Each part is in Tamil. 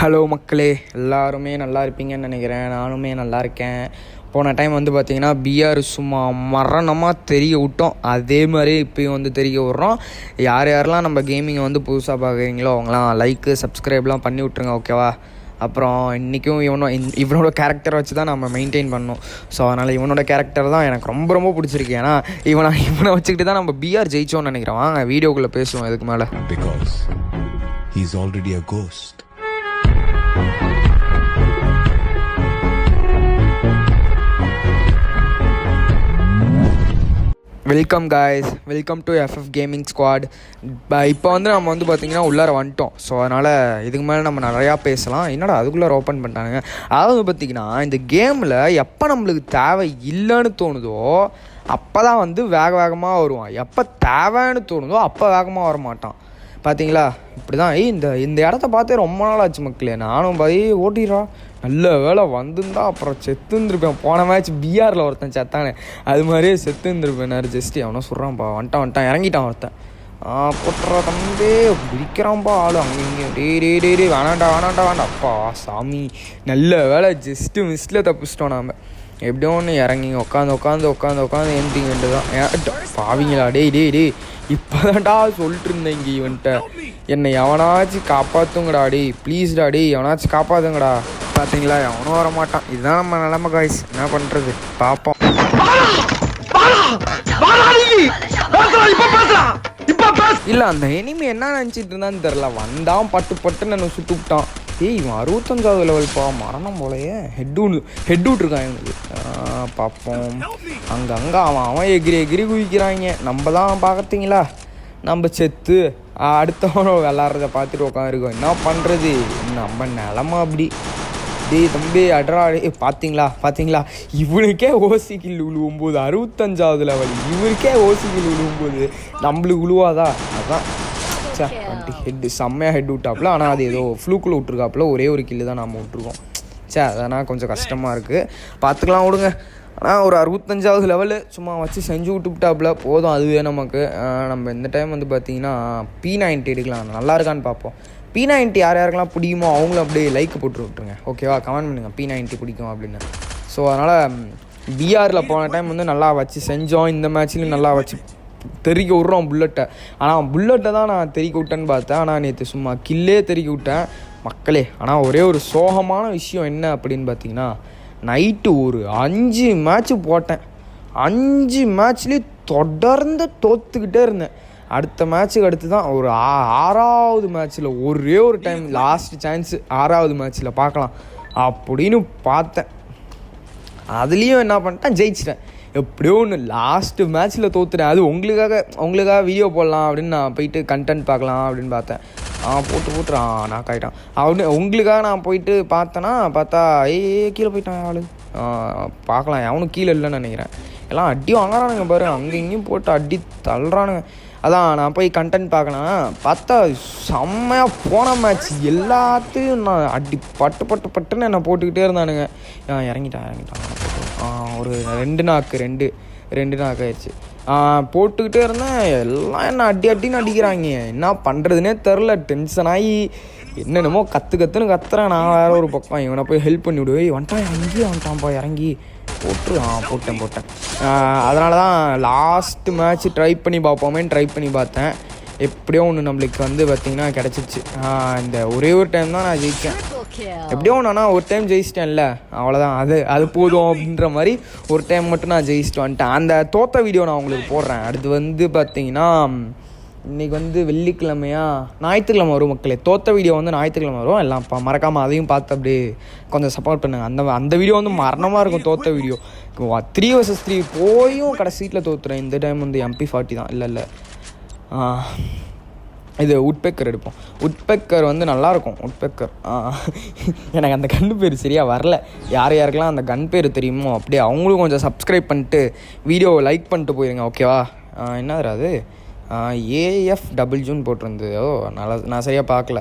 ஹலோ மக்களே, எல்லாருமே நல்லா இருப்பீங்கன்னு நினைக்கிறேன். நானுமே நல்லா இருக்கேன். போன டைம் வந்து பார்த்திங்கன்னா பிஆர் சும்மா மரணமாக தெரிய விட்டோம். அதே மாதிரி இப்போயும் வந்து தெரிய விட்றோம். யாரெல்லாம் நம்ம கேமிங்கை வந்து புதுசாக பார்க்குறீங்களோ அவங்களாம் லைக்கு சப்ஸ்கிரைப்லாம் பண்ணி விட்ருங்க, ஓகேவா? அப்புறம் இன்றைக்கும் இவனோட கேரக்டரை வச்சு தான் நம்ம மெயின்டைன் பண்ணணும். ஸோ அதனால் இவனோட கேரக்டர் தான் எனக்கு ரொம்ப ரொம்ப பிடிச்சிருக்கு. ஏன்னா இவனை வச்சுக்கிட்டு தான் நம்ம பிஆர் ஜெயிச்சோன்னு நினைக்கிறோம். வாங்க வீடியோக்குள்ளே பேசுவோம் இதுக்கு மேலே. Because he's already a ghost. Welcome guys, welcome to FF gaming squad. இப்போ வந்து நம்ம வந்து பார்த்திங்கன்னா உள்ளார வந்துட்டோம். ஸோ அதனால் இதுக்கு மேலே நம்ம நிறையா பேசலாம். என்னடா அதுக்குள்ளே ஓப்பன் பண்ணிட்டானுங்க. அதாவது பார்த்திங்கன்னா இந்த கேமில் எப்போ நம்மளுக்கு தேவை இல்லைன்னு தோணுதோ அப்போ தான் வந்து வேகமாக வருவான். எப்போ தேவைன்னு தோணுதோ அப்போ வேகமாக வர மாட்டான். பார்த்தீங்களா? இப்படி தான் இந்த இடத்த பார்த்தே ரொம்ப நாள் ஆச்சு மக்களே. நானும் ஓட்டிடுறா நல்ல வேலை வந்துருந்தா அப்புறம் செத்துருந்துருப்பேன். போன மேட்ச் பிஆரில் ஒருத்தன் செத்தானே, அது மாதிரியே செத்துருந்துருப்பேன். நான் ஜஸ்ட்டு அவனை சொல்கிறான்ப்பா, வந்துட்டான் இறங்கிட்டான் ஒருத்தன். போட்டுறா தம்பி பிடிக்கிறான்ப்பா ஆள் அங்கே இங்கே. டே வேணாண்டா அப்பா சாமி, நல்ல வேலை ஜஸ்ட்டு மிஸ்ஸில் தப்பிச்சிட்டோம். நாம் எப்படியோ ஒன்று இறங்கி உட்காந்து ஏந்திங்க வேண்டியதான். பாவிங்களா டே இப்போ தான்டா சொல்லிட்டு இருந்தேன் இங்கே இவன்ட்ட, என்னை எவனாச்சும் காப்பாற்றுங்கடா டே, ப்ளீஸ்டா டே எவனாச்சும் காப்பாற்றுங்கடா. பார்த்தீங்களா, எவனும் வர மாட்டான். இதுதான் நம்ம நிலைமை காய்ஸ். என்ன பண்ணுறது பார்ப்போம். இல்லை அந்த எனிமி என்ன நினச்சிட்டு இருந்தான்னு தெரில, வந்தான் பட்டுன்னு என்ன சுட்டு விட்டான். இவன் 65வது லெவல்ப்பா, மரணம் போலையே. ஹெட் விட்ருக்கான் இவனுக்கு. பார்ப்போம். அங்கே அவன் எகிரி குதிக்கிறாங்க. நம்ம தான் பார்த்திங்களா, நம்ம செத்து அடுத்தவனோ விளாட்றத பார்த்துட்டு உட்காந்துருக்கோம். என்ன பண்ணுறது, நம்ம நிலமா அப்படி. தம்பி அட்ரா பார்த்தீங்களா இவனுக்கே ஓசிக்கில் விழுவும்போது 65வது லெவல், இவனுக்கே ஓசிக்கில் விழுவும்போது நம்மளுக்கு விழுவாதா? அதான் ஹெட்டு செம்மையாக ஹெட் விட்டாப்புல. ஆனால் அது ஏதோ ஃப்ளூக்கில் விட்ருக்காப்புல. ஒரே ஒரு கில்லு தான் நம்ம விட்ருக்கோம். அதனால் கொஞ்சம் கஷ்டமாக இருக்குது. பார்த்துக்கலாம் விடுங்க. ஆனால் ஒரு 65வது லெவலு சும்மா வச்சு செஞ்சு விட்டுவிட்டாப்புல போதும். அதுவே நமக்கு. நம்ம இந்த டைம் வந்து பார்த்திங்கன்னா P90 எடுக்கலாம். நல்லா இருக்கான்னு பார்ப்போம். P90 யாருக்கெல்லாம் பிடிக்குமோ அவங்களும் அப்படியே லைக் போட்டு விட்ருங்க, ஓகேவா? கமெண்ட் பண்ணுங்கள் P90 பிடிக்கும் அப்படின்னு. ஸோ அதனால் பிஆரில் போன டைம் வந்து நல்லா வச்சு செஞ்சோம். இந்த மேட்ச்லேயும் நல்லா வச்சு தெறிக்க விட்றோம் புல்லட்டை. ஆனால் புல்லட்டை தான் நான் தெறிக்க விட்டேன்னு பார்த்தேன். ஆனால் நேற்று சும்மா கில்லே தெறிக்க விட்டேன் மக்களே. ஆனால் ஒரே ஒரு சோகமான விஷயம் என்ன அப்படின்னு பார்த்தீங்கன்னா, நைட்டு ஒரு 5 மேட்ச்சு போட்டேன். 5 மேட்ச்லேயும் தொடர்ந்து தோற்றுக்கிட்டே இருந்தேன். அடுத்த மேட்ச்சுக்கு அடுத்து தான் ஒரு 6வது மேட்ச்சில் ஒரே ஒரு டைம் லாஸ்ட் சான்ஸு 6வது மேட்ச்சில் பார்க்கலாம் அப்படின்னு பார்த்தேன். அதுலேயும் என்ன பண்ணிட்டேன், ஜெயிச்சிட்டேன். எப்படியோ ஒன்று லாஸ்ட்டு மேட்ச்சில் தோற்றுட்டேன். அது உங்களுக்காக வீடியோ போடலாம் அப்படின்னு நான் போயிட்டு கண்டென்ட் பார்க்கலாம் அப்படின்னு பார்த்தேன். போட்டுறான் நாக் ஆகிட்டான் அப்படின்னு உங்களுக்காக நான் போயிட்டு பார்த்தா கீழே போயிட்டான் ஆள். பார்க்கலாம், அவனும் கீழே இல்லைன்னு நினைக்கிறேன். எல்லாம் அடி வாங்குறானுங்க பாரு, அங்கே இங்கேயும் போட்டு அடி தள்ளுறானுங்க. அதான் நான் போய் கண்டென்ட் பார்க்கலாம் பார்த்தா செம்மையாக போன மேட்ச் எல்லாத்தையும் நான் அடி பட்டுன்னு என்னை போட்டுக்கிட்டே இருந்தானுங்க. இறங்கிட்டான் ஒரு 2 நாக்கு ஆயிடுச்சு. போட்டுக்கிட்டே இருந்தேன். எல்லாம் என்ன அடின்னு அடிக்கிறாங்க. என்ன பண்ணுறதுனே தெரில. டென்ஷன் ஆகி என்னென்னமோ கற்றுன்னு கத்துறேன். நான் வேறு ஒரு பக்கம் இவனை போய் ஹெல்ப் பண்ணி விடுவேன். வந்துட்டான்ப்பா இறங்கி போட்டேன். அதனால தான் லாஸ்ட்டு மேட்ச் ட்ரை பண்ணி பார்த்தேன். எப்படியோ ஒன்று நம்மளுக்கு வந்து பார்த்திங்கன்னா கிடச்சிச்சு. இந்த ஒரே ஒரு டைம் தான் நான் ஜெயித்தேன். எப்படியோ ஒன்று, ஒரு டைம் ஜெயிச்சிட்டேன்ல, அவ்வளோதான். அது போதும் அப்படின்ற மாதிரி ஒரு டைம் மட்டும் நான் ஜெயிச்சிட்டு வந்துட்டேன். அந்த தோத்த வீடியோ நான் உங்களுக்கு போடுறேன். அடுத்து வந்து பார்த்திங்கன்னா இன்றைக்கி வந்து வெள்ளிக்கிழமையா ஞாயிற்றுக்கிழமை வரும் மக்களே. தோத்த வீடியோ வந்து ஞாயிற்றுக்கிழமை வரும். எல்லாம் மறக்காமல் அதையும் பார்த்து அப்படியே கொஞ்சம் சப்போர்ட் பண்ணுங்க. அந்த வீடியோ வந்து மரணமாக இருக்கும். தோத்த வீடியோ 3 vs 3 போயும் கடைசீட்டில் தோற்றுறேன். இந்த டைம் வந்து MP40 தான். இல்லை இது உட்பெக்கர் எடுப்போம். உட்பெக்கர் வந்து நல்லாயிருக்கும். உட்பெக்கர் எனக்கு அந்த கன் பேர் சரியாக வரல. யாருக்கெல்லாம் அந்த கன் பேர் தெரியுமோ அப்படியே அவங்களும் கொஞ்சம் சப்ஸ்கிரைப் பண்ணிட்டு வீடியோவை லைக் பண்ணிட்டு போயிருங்க, ஓகேவா? என்னது அது AFWன்னு போட்டிருந்தது. நான் சரியாக பார்க்கல.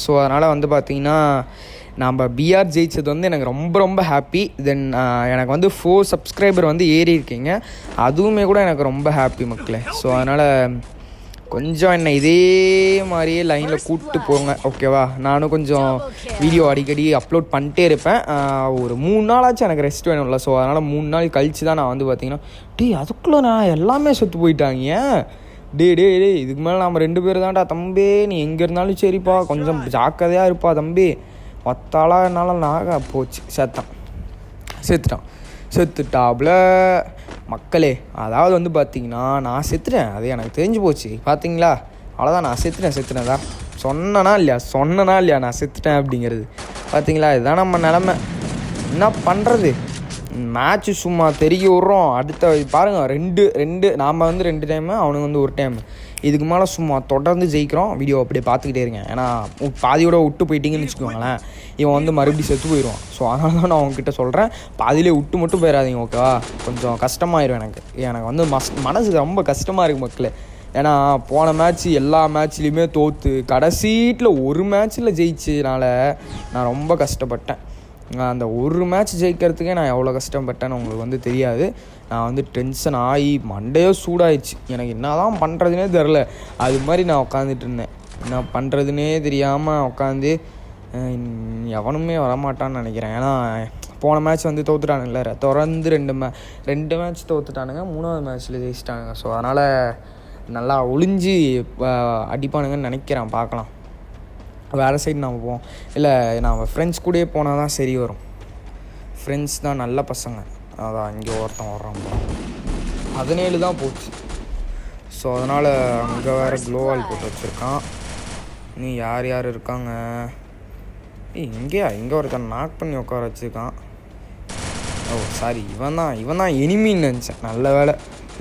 ஸோ அதனால் வந்து பார்த்திங்கன்னா நம்ம பிஆர் ஜெயிச்சது வந்து எனக்கு ரொம்ப ரொம்ப ஹாப்பி. தென் எனக்கு வந்து 4 சப்ஸ்கிரைபர் வந்து ஏறி இருக்கீங்க, அதுவுமே கூட எனக்கு ரொம்ப ஹாப்பி மக்களே. ஸோ அதனால் கொஞ்சம் என்ன இதே மாதிரியே லைனில் கூப்பிட்டு போங்க ஓகேவா. நானும் கொஞ்சம் வீடியோ அடிக்கடி அப்லோட் பண்ணிட்டே இருப்பேன். ஒரு 3 நாளாச்சும் எனக்கு ரெஸ்ட் வேணும்ல. ஸோ அதனால் 3 நாள் கழித்து தான் நான் வந்து பார்த்தீங்கன்னா அதுக்குள்ளே நான் எல்லாமே செத்து போயிட்டாங்க. டே இதுக்கு மேலே நம்ம 2 பேர் தான்டா தம்பி. நீ எங்கே இருந்தாலும் சரிப்பா, கொஞ்சம் ஜாக்கிரதையாக இருப்பா தம்பி. 10 ஆளாக என்னால் நாக போச்சு. செத்துட்டாப்புல மக்களே. அதாவது வந்து பார்த்தீங்கன்னா நான் செத்துட்டேன், அது எனக்கு தெரிஞ்சு போச்சு பார்த்தீங்களா. அவ்வளோதான், நான் செத்துட்டேன் தான் சொன்னனா இல்லையா நான் செத்துட்டேன் அப்படிங்கிறது. பார்த்தீங்களா, இதுதான் நம்ம நிலமை. என்ன பண்ணுறது, மேட்ச்சு சும்மா தெரிய விட்றோம். அடுத்த பாருங்கள், ரெண்டு நாம் வந்து 2 டைமு, அவனுக்கு வந்து 1 டைமு. இதுக்கு மேலே சும்மா தொடர்ந்து ஜெயிக்கிறோம். வீடியோ அப்படியே பார்த்துக்கிட்டே இருங்க. ஏன்னா பாதியோட விட்டு போயிட்டீங்கன்னு வச்சுக்கோங்களேன், இவன் வந்து மறுபடியும் செத்து போயிடுவான். ஸோ அதனால தான் நான் அவங்ககிட்ட சொல்கிறேன், பாதியிலே விட்டு மட்டும் போயிடாதீங்க ஓகேவா. கொஞ்சம் கஷ்டமாயிடும் எனக்கு வந்து மனசு ரொம்ப கஷ்டமாக இருக்குது மக்களே. ஏன்னா போன மேட்ச் எல்லா மேட்ச்லேயுமே தோற்று கடைசீட்டில் ஒரு மேட்ச்சில் ஜெயிச்சதுனால நான் ரொம்ப கஷ்டப்பட்டேன். அந்த ஒரு மேட்ச் ஜெயிக்கிறதுக்கே நான் எவ்வளோ கஷ்டப்பட்டேன்னு உங்களுக்கு வந்து தெரியாது. நான் வந்து டென்ஷன் ஆகி மண்டையோ சூடாயிடுச்சு. எனக்கு என்ன தான் பண்ணுறதுனே தெரில. அது மாதிரி நான் உட்காந்துட்டு இருந்தேன். என்ன பண்ணுறதுனே தெரியாமல் உட்காந்து எவனுமே வரமாட்டான்னு நினைக்கிறேன். ஏன்னா போன மேட்ச் வந்து தோற்றுட்டானுங்கள, தொடர்ந்து 2 மேட்ச் தோற்றுட்டானுங்க, 3வது மேட்ச்சில் ஜெயிச்சிட்டானுங்க. ஸோ அதனால் நல்லா ஒளிஞ்சு அடிப்பானுங்கன்னு நினைக்கிறேன். பார்க்கலாம், வேறு சைடு நாம் போவோம். இல்லை, நாம் ஃப்ரெண்ட்ஸ் கூடயே போனால் தான் சரி வரும். ஃப்ரெண்ட்ஸ் தான் நல்ல பசங்க. அதான் இங்கே ஒருத்தன் வர்றான் 17 தான் போச்சு. ஸோ அதனால் அங்கே வேறு க்ளோவால் போட்டு வச்சுருக்கான். நீ யார் இருக்காங்க? இங்கே ஒருத்தன் நாக் பண்ணி உட்கார வச்சுருக்கான். ஓ சாரி, இவன் தான் எனிமின்னு நினச்சேன். நல்ல வேலை,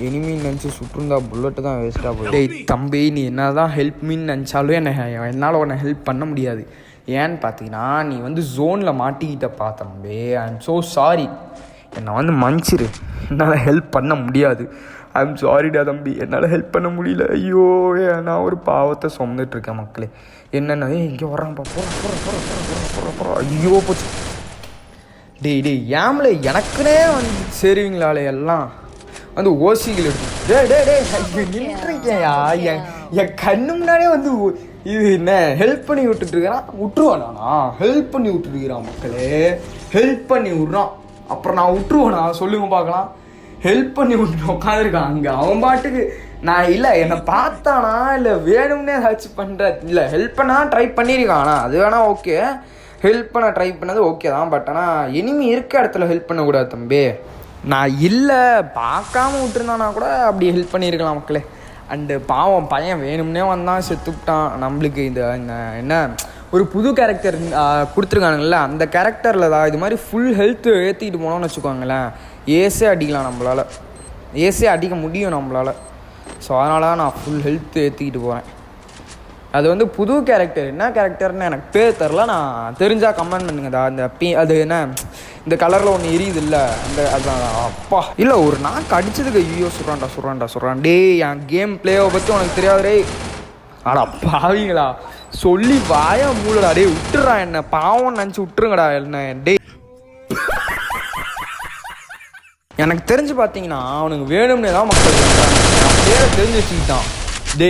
எனிமின்னு நினச்சி சுட்டுருந்தா புல்லட்டு தான் வேஸ்ட்டாக போய். டேய் தம்பி, நீ என்ன தான் ஹெல்ப் மீன்னு நினச்சாலும் என்னால் உன்னை ஹெல்ப் பண்ண முடியாது. ஏன்னு பார்த்தீங்கன்னா நீ வந்து ஜோனில் மாட்டிக்கிட்டப்பா தம்பி. ஐ எம் ஸோ சாரி, என்னை வந்து மன்னிச்சிரு. என்னால் ஹெல்ப் பண்ண முடியாது. ஐ எம் சாரிடா தம்பி, என்னால் ஹெல்ப் பண்ண முடியல. ஐயோ, நான் ஒரு பாவத்தை சுமந்துட்டுருக்கேன் மக்களே. என்னென்ன இங்கே வர்றான்ப்பா, போகிற ஐயோ போச்சு. டேய் ஏம்ல எனக்குனே வந்து சேருவீங்களாலே எல்லாம் வந்து ஓசிகள் எடுக்கும். டே நின்றுருக்கேயா என் கண்ணு முன்னாடியே வந்து இது என்ன ஹெல்ப் பண்ணி விட்டுட்டுருக்கிறான். விட்டுருவானா? ஹெல்ப் பண்ணி விட்டுருக்கிறான் மக்களே, ஹெல்ப் பண்ணி விட்றான். அப்புறம் நான் விட்டுருவானா சொல்லுங்க பார்க்கலாம். ஹெல்ப் பண்ணி விட்டு உட்காந்துருக்கான் அங்கே. அவன் பாட்டுக்கு நான் இல்லை என்னை பார்த்தானா இல்லை வேணும்னே ஏதாச்சும் பண்ணுற இல்லை, ஹெல்ப் பண்ண ட்ரை பண்ணியிருக்கானா அது வேணா ஓகே. ஹெல்ப் பண்ண ட்ரை பண்ணது ஓகே தான். பட் ஆனால் எனிமி இருக்க இடத்துல ஹெல்ப் பண்ணக்கூடாது தம்பி. நான் இல்லை பார்க்காம விட்டுருந்தானா கூட அப்படி ஹெல்ப் பண்ணியிருக்கலாம் மக்களே. அண்டு பாவம் பையன் வேணும்னே வந்தான், செத்துக்கிட்டான். நம்மளுக்கு இந்த என்ன ஒரு புது கேரக்டர் கொடுத்துருக்கானுங்கள, அந்த கேரக்டரில் தான் இது மாதிரி ஃபுல் ஹெல்த்து ஏற்றிக்கிட்டு போனோம்னு வச்சுக்கோங்களேன், ஏஸே அடிக்கலாம் நம்மளால், ஏஸே அடிக்க முடியும் நம்மளால். ஸோ அதனால தான் நான் ஃபுல் ஹெல்த்து ஏற்றிக்கிட்டு போகிறேன். அது வந்து புது கேரக்டர், என்ன கேரக்டர்னு எனக்கு பேர் தெரில. நான் தெரிஞ்சால் கமெண்ட் பண்ணுங்கதா. அந்த அது என்ன இந்த கலரில் ஒன்று எரியுது இல்லை, அந்த அதுதான். அப்பா இல்லை, ஒரு நாக்கு அடிச்சதுக்கு ஐயோ சுடுறான். டே என் கேம் பிளேவை பற்றி உனக்கு தெரியாதுரே. ஆடா பாவீங்களா, சொல்லி வாயா மூலடா. டே விட்டுறான், என்ன பாவம் நினச்சி விட்டுருங்கடா என்ன. டே எனக்கு தெரிஞ்சு பார்த்தீங்கன்னா அவனுக்கு வேணும்னே தான் மக்கள் நான் பேரை தெரிஞ்சு வச்சுக்கிட்டான். டே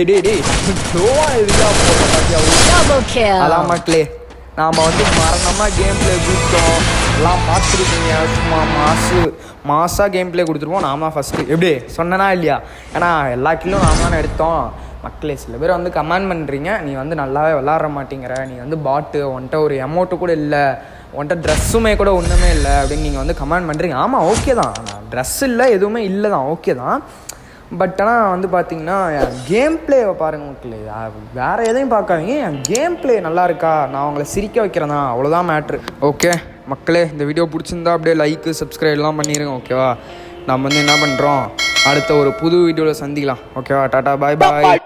ஸ்லோவா எதுக்கா போட்டா அதான் மக்களே. நாம் வந்து மரணமாக கேம் பிளே கொடுத்தோம், எல்லாம் பார்த்துருக்கீங்க. சும்மா மாசாக கேம் பிளே கொடுத்துருவோம். நாம ஃபஸ்ட்டு எப்படி சொன்னனா இல்லையா? ஏன்னா எல்லா கில்லும் நாம தானே எடுத்தோம் மக்களே. சில பேர் வந்து கமெண்ட் பண்ணுறீங்க, நீ வந்து நல்லாவே விளாட்ற மாட்டேங்கிற, நீ வந்து பாட்டு, உன்ட்ட ஒரு அமௌண்ட்டு கூட இல்லை, உன்ட்ட ட்ரெஸ்ஸுமே கூட ஒன்றுமே இல்லை அப்படின்னு நீங்கள் வந்து கமெண்ட் பண்ணுறீங்க. ஆமாம் ஓகே தான், ட்ரெஸ் இல்லை எதுவுமே இல்லை தான், ஓகே தான். பட் ஆனால் வந்து பார்த்தீங்கன்னா என் கேம் பிளேவை பாருங்கள் மக்களே. வேறு எதையும் பார்க்காதீங்க, என் கேம் பிளே நல்லா இருக்கா, நான் அவங்கள சிரிக்க வைக்கிறேன் தான், அவ்வளோதான் மேட்ரு. ஓகே மக்களே, இந்த வீடியோ பிடிச்சிருந்தா அப்படியே லைக்கு சப்ஸ்கிரைப்லாம் பண்ணிடுங்க ஓகேவா. நம்ம வந்து என்ன பண்ணுறோம், அடுத்த ஒரு புது வீடியோவில் சந்திக்கலாம் ஓகேவா. டாட்டா பாய் பாய்.